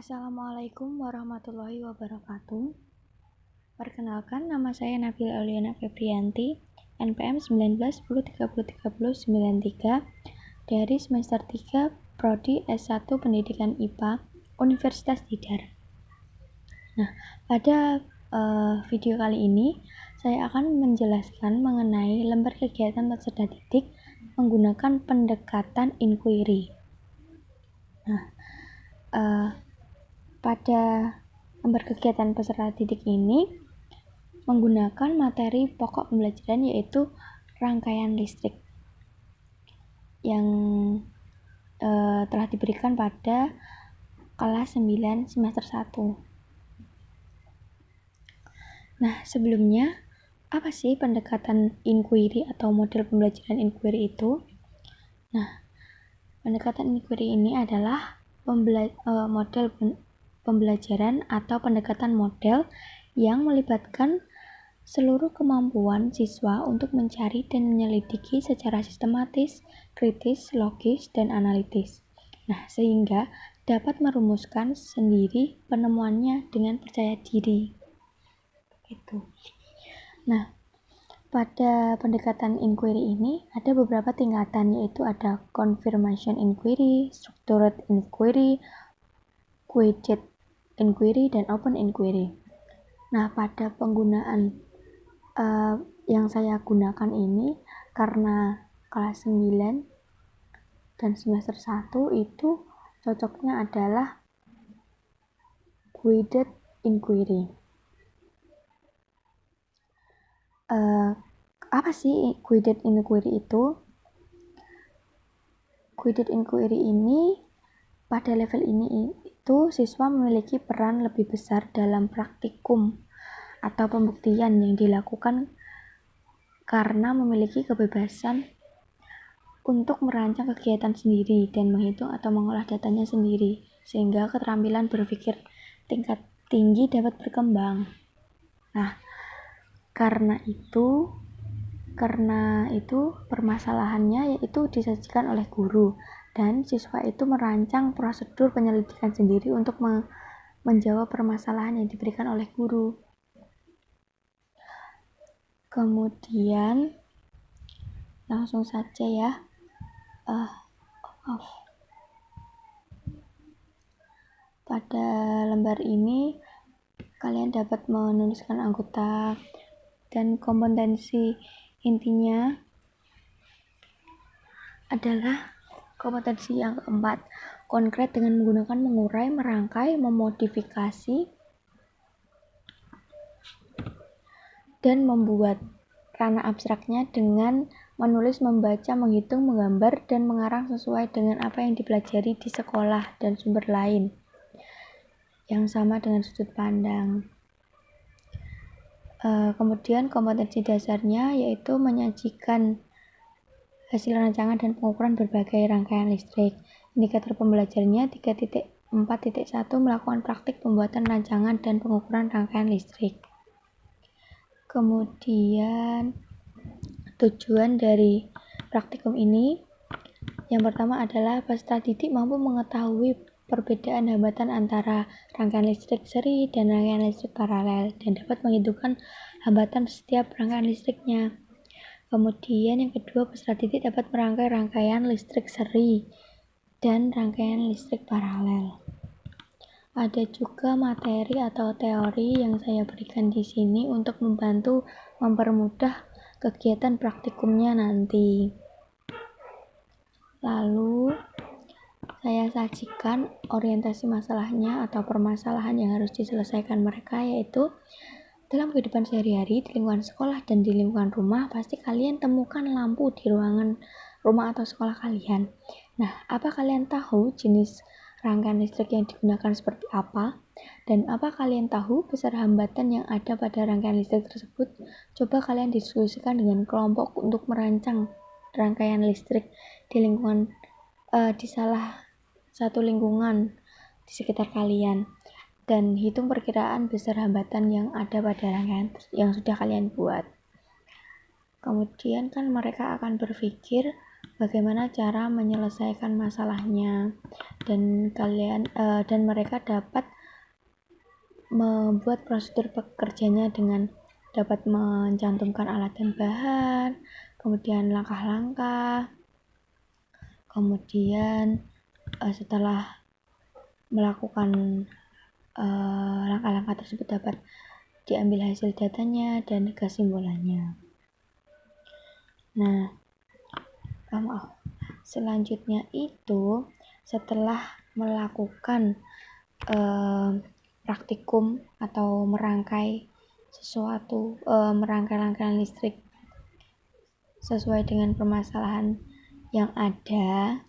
Assalamualaikum warahmatullahi wabarakatuh. Perkenalkan, nama saya Nabila Auliana Febrianti, NPM 1910303093 dari semester 3 Prodi S1 Pendidikan IPA Universitas Tidar. Nah, pada video kali ini saya akan menjelaskan mengenai lembar kegiatan peserta didik menggunakan pendekatan inquiry. Nah, pada lembar kegiatan peserta didik ini menggunakan materi pokok pembelajaran yaitu rangkaian listrik yang telah diberikan pada kelas 9 semester 1. Nah, sebelumnya apa sih pendekatan inquiry atau model pembelajaran inquiry itu? Nah, pendekatan inquiry ini adalah model pembelajaran atau pendekatan model yang melibatkan seluruh kemampuan siswa untuk mencari dan menyelidiki secara sistematis, kritis, logis, dan analitis. Nah, sehingga dapat merumuskan sendiri penemuannya dengan percaya diri. Gitu. Nah, pada pendekatan inquiry ini ada beberapa tingkatan, yaitu ada confirmation inquiry, structured inquiry, guided inquiry, dan open inquiry. Nah, pada penggunaan yang saya gunakan ini karena kelas 9 dan semester 1 itu cocoknya adalah guided inquiry. Apa sih guided inquiry itu? Guided inquiry ini pada level ini itu siswa memiliki peran lebih besar dalam praktikum atau pembuktian yang dilakukan karena memiliki kebebasan untuk merancang kegiatan sendiri dan menghitung atau mengolah datanya sendiri, sehingga keterampilan berpikir tingkat tinggi dapat berkembang. Nah, karena itu permasalahannya yaitu disajikan oleh guru dan siswa itu merancang prosedur penyelidikan sendiri untuk menjawab permasalahan yang diberikan oleh guru. Kemudian langsung saja ya. Pada lembar ini kalian dapat menuliskan anggota dan kompetensi intinya adalah kompetensi yang keempat, konkret dengan menggunakan mengurai, merangkai, memodifikasi, dan membuat. Ranah abstraknya dengan menulis, membaca, menghitung, menggambar, dan mengarang sesuai dengan apa yang dipelajari di sekolah dan sumber lain yang sama dengan sudut pandang. Kemudian kompetensi dasarnya yaitu menyajikan hasil rancangan dan pengukuran berbagai rangkaian listrik. Indikator pembelajarannya 3.4.1 melakukan praktik pembuatan rancangan dan pengukuran rangkaian listrik. Kemudian tujuan dari praktikum ini yang pertama adalah peserta didik mampu mengetahui perbedaan hambatan antara rangkaian listrik seri dan rangkaian listrik paralel dan dapat menghitungkan hambatan setiap rangkaian listriknya. Kemudian yang kedua, peserta didik dapat merangkai rangkaian listrik seri dan rangkaian listrik paralel. Ada juga materi atau teori yang saya berikan di sini untuk membantu mempermudah kegiatan praktikumnya nanti. Lalu saya sajikan orientasi masalahnya atau permasalahan yang harus diselesaikan mereka, yaitu dalam kehidupan sehari-hari di lingkungan sekolah dan di lingkungan rumah pasti kalian temukan lampu di ruangan rumah atau sekolah kalian. Nah, apa kalian tahu jenis rangkaian listrik yang digunakan seperti apa? Dan apa kalian tahu besar hambatan yang ada pada rangkaian listrik tersebut? Coba kalian diskusikan dengan kelompok untuk merancang rangkaian listrik di lingkungan di salah satu lingkungan di sekitar kalian dan hitung perkiraan besar hambatan yang ada pada rangkaian yang sudah kalian buat. Kemudian kan mereka akan berpikir bagaimana cara menyelesaikan masalahnya, dan mereka dapat membuat prosedur pekerjanya dengan dapat mencantumkan alat dan bahan, kemudian langkah-langkah, kemudian setelah melakukan langkah-langkah tersebut dapat diambil hasil datanya dan kesimpulannya. Nah, selanjutnya itu setelah melakukan praktikum atau merangkai rangkaian listrik sesuai dengan permasalahan yang ada,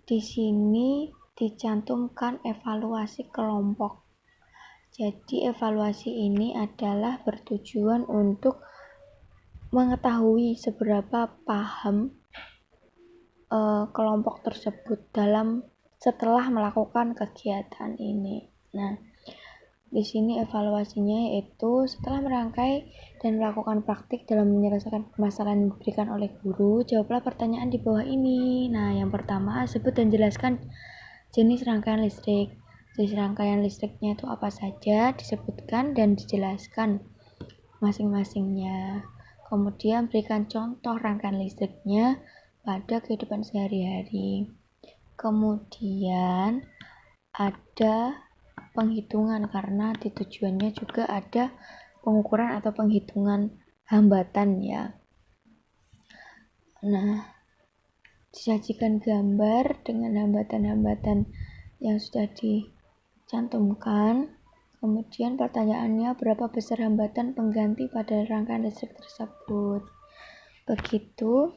di sini dicantumkan evaluasi kelompok. Jadi evaluasi ini adalah bertujuan untuk mengetahui seberapa paham kelompok tersebut setelah melakukan kegiatan ini. Nah, di sini evaluasinya yaitu setelah merangkai dan melakukan praktik dalam menyelesaikan permasalahan yang diberikan oleh guru, jawablah pertanyaan di bawah ini. Nah, yang pertama, sebut dan jelaskan jenis rangkaian listrik. Jenis rangkaian listriknya itu apa saja, disebutkan dan dijelaskan masing-masingnya. Kemudian berikan contoh rangkaian listriknya pada kehidupan sehari-hari. Kemudian ada penghitungan, karena di tujuannya juga ada pengukuran atau penghitungan hambatan ya. Nah, disajikan gambar dengan hambatan-hambatan yang sudah dicantumkan. Kemudian pertanyaannya, berapa besar hambatan pengganti pada rangkaian listrik tersebut. Begitu.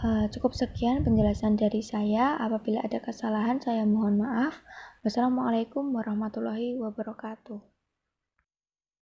Cukup sekian penjelasan dari saya. Apabila ada kesalahan, saya mohon maaf. Wassalamualaikum warahmatullahi wabarakatuh.